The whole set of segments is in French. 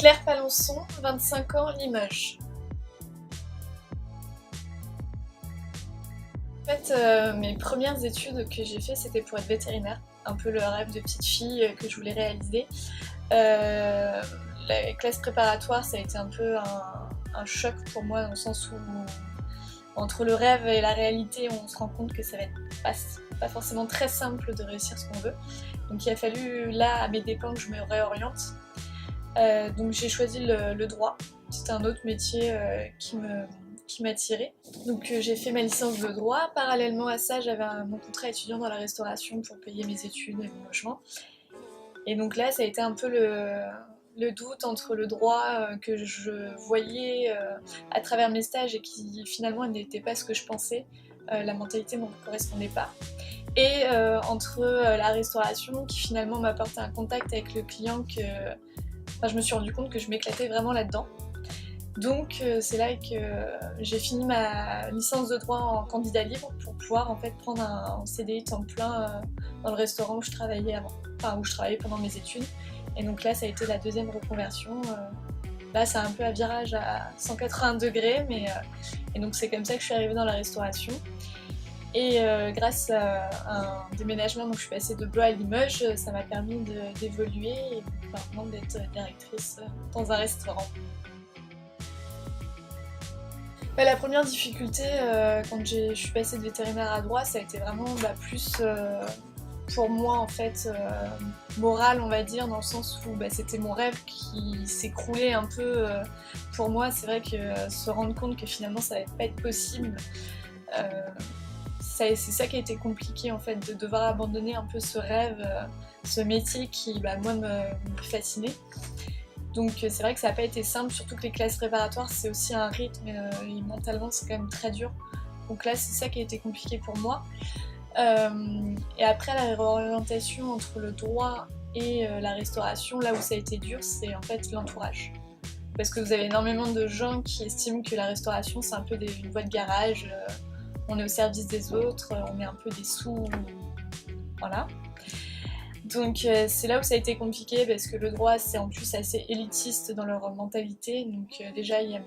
Claire Palançon, 25 ans, Limoges. En fait, mes premières études que j'ai fait, c'était pour être vétérinaire. Un peu le rêve de petite fille que je voulais réaliser. La classe préparatoire, ça a été un peu un choc pour moi, dans le sens où entre le rêve et la réalité, on se rend compte que ça va être pas forcément très simple de réussir ce qu'on veut. Donc il a fallu, là, à mes dépens, que je me réoriente. Donc j'ai choisi le droit. C'était un autre métier qui m'attirait. Donc j'ai fait ma licence de droit. Parallèlement à ça, j'avais mon contrat étudiant dans la restauration pour payer mes études et mon logement. Et donc là, ça a été un peu le doute entre le droit que je voyais à travers mes stages et qui finalement n'était pas ce que je pensais. La mentalité ne me correspondait pas. Et entre la restauration qui finalement m'apportait un contact avec le client que je me suis rendu compte que je m'éclatais vraiment là-dedans. Donc c'est là que j'ai fini ma licence de droit en candidat libre pour pouvoir en fait prendre un CDI temps plein dans le restaurant où je travaillais avant, enfin où je travaillais pendant mes études. Et donc là ça a été la deuxième reconversion. Là c'est un peu un virage à 180 degrés, et donc c'est comme ça que je suis arrivée dans la restauration. Et grâce à un déménagement, donc je suis passée de Blois à Limoges, ça m'a permis d'évoluer et maintenant d'être directrice dans un restaurant. La première difficulté quand je suis passée de vétérinaire à droit, ça a été vraiment plus pour moi en fait morale, on va dire, dans le sens où c'était mon rêve qui s'écroulait un peu pour moi. C'est vrai que se rendre compte que finalement ça allait pas être possible, c'est ça qui a été compliqué en fait, de devoir abandonner un peu ce rêve, ce métier qui moi me fascinait. Donc c'est vrai que ça n'a pas été simple, surtout que les classes préparatoires c'est aussi un rythme et mentalement c'est quand même très dur. Donc là c'est ça qui a été compliqué pour moi. Et après la réorientation entre le droit et la restauration, là où ça a été dur, c'est en fait l'entourage. Parce que vous avez énormément de gens qui estiment que la restauration c'est un peu une voie de garage, on est au service des autres, on met un peu des sous, voilà. Donc c'est là où ça a été compliqué parce que le droit c'est en plus assez élitiste dans leur mentalité. Donc déjà il y a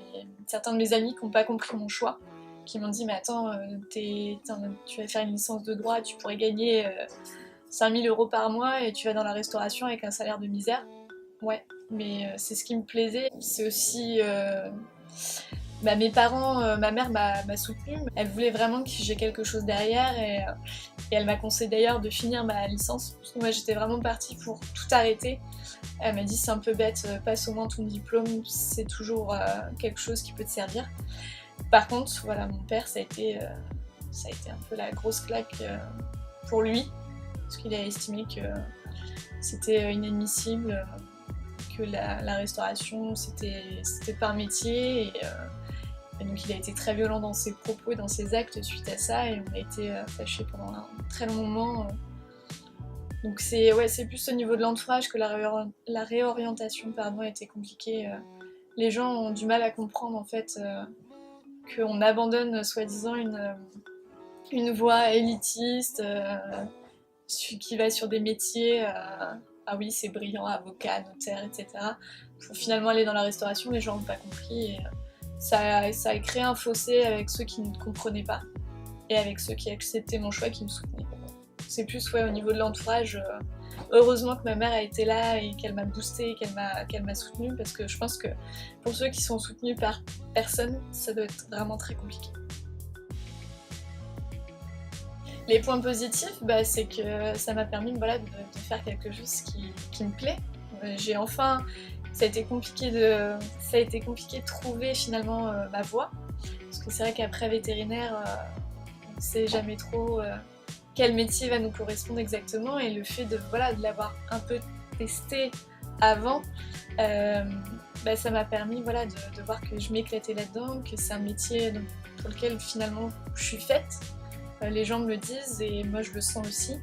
certains de mes amis qui n'ont pas compris mon choix, qui m'ont dit mais attends, tu vas faire une licence de droit, tu pourrais gagner 5000 € par mois et tu vas dans la restauration avec un salaire de misère. Ouais, mais c'est ce qui me plaisait. C'est aussi... mes parents, ma mère m'a soutenue, elle voulait vraiment que j'ai quelque chose derrière et elle m'a conseillé d'ailleurs de finir ma licence, parce que moi j'étais vraiment partie pour tout arrêter. Elle m'a dit c'est un peu bête, passe au moins ton diplôme, c'est toujours quelque chose qui peut te servir. Par contre, voilà, mon père ça a été un peu la grosse claque pour lui, parce qu'il a estimé que c'était inadmissible, que la restauration c'était pas un métier, et donc il a été très violent dans ses propos et dans ses actes suite à ça, et on a été fâchés pendant un très long moment. Donc c'est plus au niveau de l'entourage que la réorientation a été compliquée. Les gens ont du mal à comprendre en fait qu'on abandonne soi-disant une voie élitiste qui va sur des métiers, ah oui c'est brillant, avocat, notaire, etc. Pour finalement aller dans la restauration, les gens n'ont pas compris. Et, ça a créé un fossé avec ceux qui ne comprenaient pas et avec ceux qui acceptaient mon choix, qui me soutenaient. C'est plus au niveau de l'entourage. Heureusement que ma mère a été là et qu'elle m'a boostée et qu'elle m'a soutenue, parce que je pense que pour ceux qui sont soutenus par personne, ça doit être vraiment très compliqué. Les points positifs, c'est que ça m'a permis de faire quelque chose qui me plaît. Ça a été compliqué de trouver finalement ma voie, parce que c'est vrai qu'après vétérinaire, on ne sait jamais trop quel métier va nous correspondre exactement, et le fait de l'avoir un peu testé avant, ça m'a permis de voir que je m'éclatais là-dedans, que c'est un métier pour lequel finalement je suis faite. Les gens me le disent et moi je le sens aussi.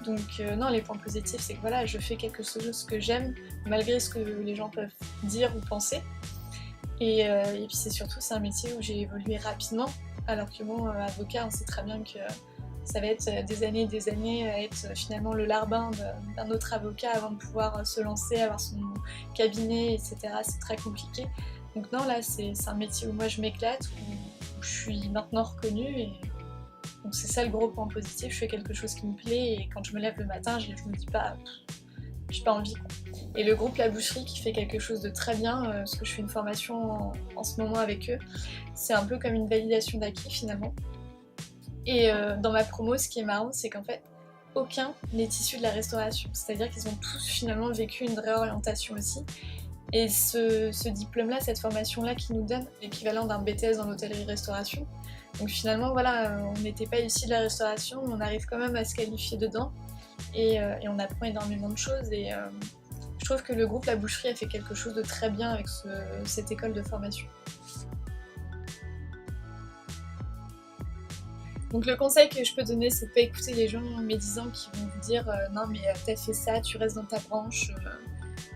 Donc non, les points positifs c'est que je fais quelque chose que j'aime malgré ce que les gens peuvent dire ou penser. Et puis c'est un métier où j'ai évolué rapidement, alors que avocat on sait très bien que Ça va être des années à être finalement le larbin d'un autre avocat avant de pouvoir se lancer, avoir son cabinet, etc. C'est très compliqué. Donc non, là c'est un métier où moi je m'éclate, où je suis maintenant reconnue et donc c'est ça le gros point positif, je fais quelque chose qui me plaît et quand je me lève le matin, je me dis pas j'ai pas envie. Et le groupe La Boucherie qui fait quelque chose de très bien, parce que je fais une formation en ce moment avec eux, c'est un peu comme une validation d'acquis finalement. Et dans ma promo, ce qui est marrant, c'est qu'en fait, aucun n'est issu de la restauration. C'est-à-dire qu'ils ont tous finalement vécu une réorientation aussi. Et ce diplôme-là, cette formation-là qui nous donne l'équivalent d'un BTS en hôtellerie-restauration. Donc finalement, voilà, on n'était pas issu de la restauration, mais on arrive quand même à se qualifier dedans. Et on apprend énormément de choses. Et je trouve que le groupe La Boucherie a fait quelque chose de très bien avec cette école de formation. Donc le conseil que je peux donner, c'est de pas écouter les gens médisants qui vont vous dire non mais t'as fait ça, tu restes dans ta branche.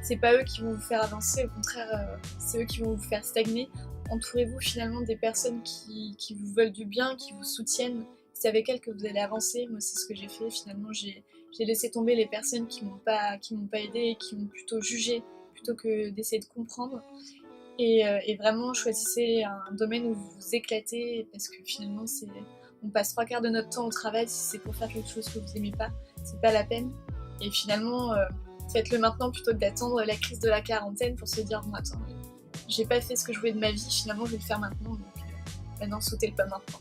C'est pas eux qui vont vous faire avancer, au contraire c'est eux qui vont vous faire stagner. Entourez-vous finalement des personnes qui vous veulent du bien, qui vous soutiennent. C'est avec elles que vous allez avancer. Moi c'est ce que j'ai fait finalement, j'ai laissé tomber les personnes qui m'ont pas aidé, qui m'ont plutôt jugé plutôt que d'essayer de comprendre. Et vraiment choisissez un domaine où vous vous éclatez parce que finalement on passe 3/4 de notre temps au travail. Si c'est pour faire quelque chose que vous aimez pas, c'est pas la peine. Et finalement faites-le maintenant plutôt que d'attendre la crise de la quarantaine pour se dire bon attends, j'ai pas fait ce que je voulais de ma vie, finalement je vais le faire maintenant, donc maintenant sautez le pas maintenant.